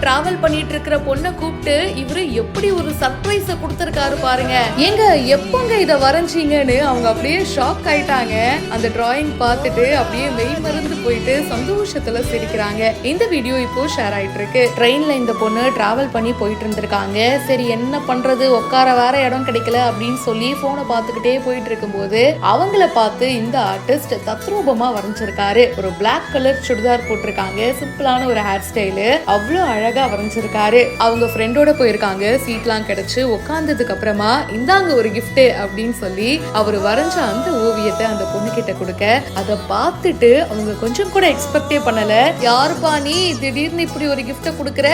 Travel பண்ணிட்டு இருக்கிற பொண்ணை கூப்பிட்டு இவரு எப்படி ஒரு சர்ப்ரைஸ கொடுத்திருக்காரு பாருங்க. எங்க எப்பங்க இத வரைஞ்சீங்கன்னு அவங்க அப்படியே ஷாக் ஆயிட்டாங்க. அந்த டிராயிங் பார்த்துட்டு அப்படியே மெய் மறந்து போயிட்டு சந்தோஷத்துல சிரிக்கிறாங்க. இந்த வீடியோ இப்போ ஷேர் ஆயிட்டு இருக்கு. ட்ரெயின்ல இந்த பொண்ணு டிராவல் பண்ணி போயிட்டு இருந்திருக்காங்க. சரி என்ன பண்றது, உட்கார வேற இடம் கிடைக்கல அப்படின்னு சொல்லி போனை பார்த்துக்கிட்டே போயிட்டு இருக்கும்போது அவங்கள பார்த்து இந்த ஆர்டிஸ்ட் தத்ரூபமா வரைஞ்சிருக்காரு. ஒரு பிளாக் கலர் சுடிதார் போட்டிருக்காங்க, சிம்பிளான ஒரு ஹேர் ஸ்டைலு, அவ்வளவு அழகா வரைஞ்சிருக்காரு. அவங்க ஃப்ரெண்டோட போயிருக்காங்க, சீட்லாம் கிடைச்சு உட்கார்ந்ததுக்கு அப்புறமா இந்தாங்க ஒரு கிஃப்ட் அப்படின்னு சொல்லி அவர் வரைஞ்ச அந்த ஓவியத்தை அந்த பொண்ணு கிட்ட கொடுக்க, அதை பார்த்துட்டு அவங்க கொஞ்சம் கூட எக்ஸ்பெக்டே பண்ணல. யாருப்பா நீ, திடீர்னு இப்படி ஒரு கிஃப்ட கொடுக்குற,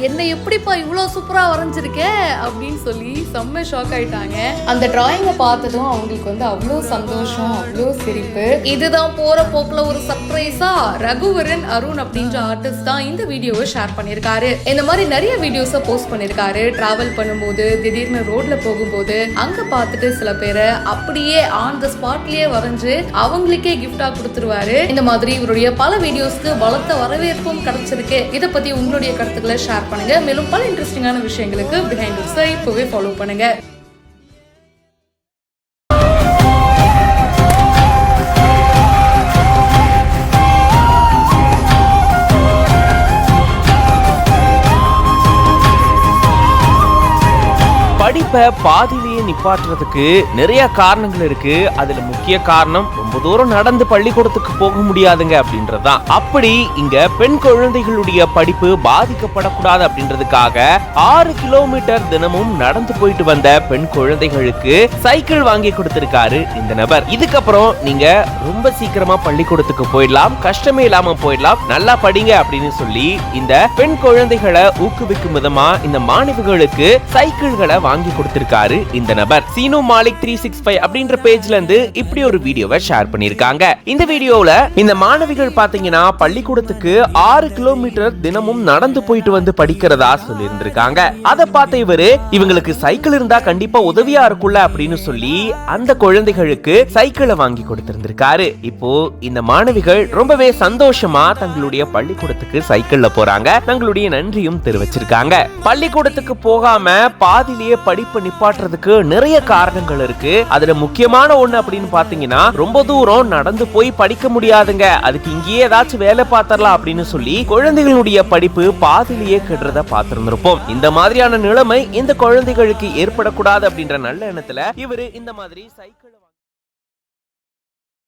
என்ன எப்படிப்பா இவ்வளவு சூப்பரா வரைஞ்சிருக்க அப்படின்னு சொல்லி செம்ம ஷாக் ஆயிட்டாங்க. அந்த டிராயிங்கை பார்த்ததும் அவங்களுக்கு வந்து அவ்வளவு சந்தோஷம், அவ்வளவு சிரிப்பு. இதுதான் போற போக்குல ஒரு சர்ப்ரைஸா ரகுவரன் அருண் அப்படின்ற ஆர்டிஸ்ட் தான் இந்த வீடியோவை ஷேர் பண்ணிருக்காரு. இந்த மாதிரி நிறைய வீடியோஸை போஸ்ட் பண்ணிருக்காரு. டிராவல் பண்ணும்போது திடீர்னு ரோட்ல போகும்போது அங்க பார்த்துட்டு சில பேரை அப்படியே ஆன் த ஸ்பாட்லயே வரைஞ்சு அவங்களுக்கே கிஃப்டா கொடுத்துருவாரு. இந்த மாதிரி இவருடைய பல வீடியோஸ்க்கு பலத்த வரவேற்பும் கிடைச்சிருக்கு. இதை பத்தி உங்களுடைய கருத்துக்களை ஷேர் பண்ணுங்க. மேலும் பல இன்ட்ரெஸ்டிங்கான விஷயங்களுக்கு பிஹைண்ட் தி இப்பவே ஃபாலோ பண்ணுங்க. படிப்பை பாதியிலேயே நிப்பாட்டுறதுக்கு நிறைய காரணங்கள் இருக்கு. அதுல முக்கிய காரணம் ரொம்ப தூரம் நடந்து பள்ளிக்கூடத்துக்கு போக முடியாதுங்க அப்படின்றதுதான். அப்படி இங்க பெண் குழந்தைகளுடைய படிப்பு பாதிக்கப்படக்கூடாது அப்படின்றதுக்காக 6 கிலோமீட்டர் தினமும் நடந்து போயிட்டு வந்த பெண் குழந்தைகளுக்கு சைக்கிள் வாங்கி கொடுத்திருக்காரு இந்த நபர். இதுக்கப்புறம் நீங்க ரொம்ப சீக்கிரமா பள்ளிக்கூடத்துக்கு போயிடலாம், கஷ்டமே இல்லாம போயிடலாம், நல்லா படிங்க அப்படின்னு சொல்லி இந்த பெண் குழந்தைகளை ஊக்குவிக்கும் விதமா இந்த மாணவிகளுக்கு சைக்கிள்களை வாங்கி கொடுத்திருக்காரு இந்த நபர். சீனு மாலிக் 365 அப்படின்ற பேஜ்ல இருந்து இப்படி ஒரு வீடியோவை ஷேர் பண்ணிருக்காங்க. இந்த வீடியோல இந்த மாணவிகள் பாத்தீங்கன்னா பள்ளிக்கூடத்துக்கு 6 கிலோமீட்டர் தினமும் நடந்து போயிட்டு வந்து படிக்கிறதா சொல்லி இருந்திருக்காங்க. அதை பார்த்த இவரு இவங்களுக்கு சைக்கிள் இருந்தா கண்டிப்பா உதவியா இருக்கும்ல அப்படின்னு சொல்லி அந்த குழந்தைகளுக்கு சைக்கிளை வாங்கி கொடுத்திருந்திருக்காரு. இப்போ இந்த மாணவிகள் ரொம்பவே சந்தோஷமா தங்களுடைய பள்ளிக்கூடத்துக்கு சைக்கிள்ல போறாங்க. தங்களுடைய நன்றியும் தெரிவிச்சிருக்காங்க. பள்ளிக்கூடத்துக்கு போகாம பாதியிலேயே படிப்பு நிப்பாட்டுறதுக்கு நிறைய காரணங்கள் இருக்கு. அதுல முக்கியமான ஒண்ணு அப்படின்னு பாத்தீங்கன்னா ரொம்ப தூரம் நடந்து போய் படிக்க முடியாதுங்க, அதுக்கு இங்கேயே ஏதாச்சும் வேலை பார்த்தரலாம் அப்படின்னு சொல்லி குழந்தைகளுடைய படிப்பு பாதியிலேயே கெடுறத பார்த்திருந்திருப்போம். இந்த மாதிரியான நிலைமை இந்த குழந்தைகளுக்கு ஏற்படக்கூடாது அப்படின்ற நல்ல எண்ணத்துல இவரு இந்த மாதிரி சைக்கிள்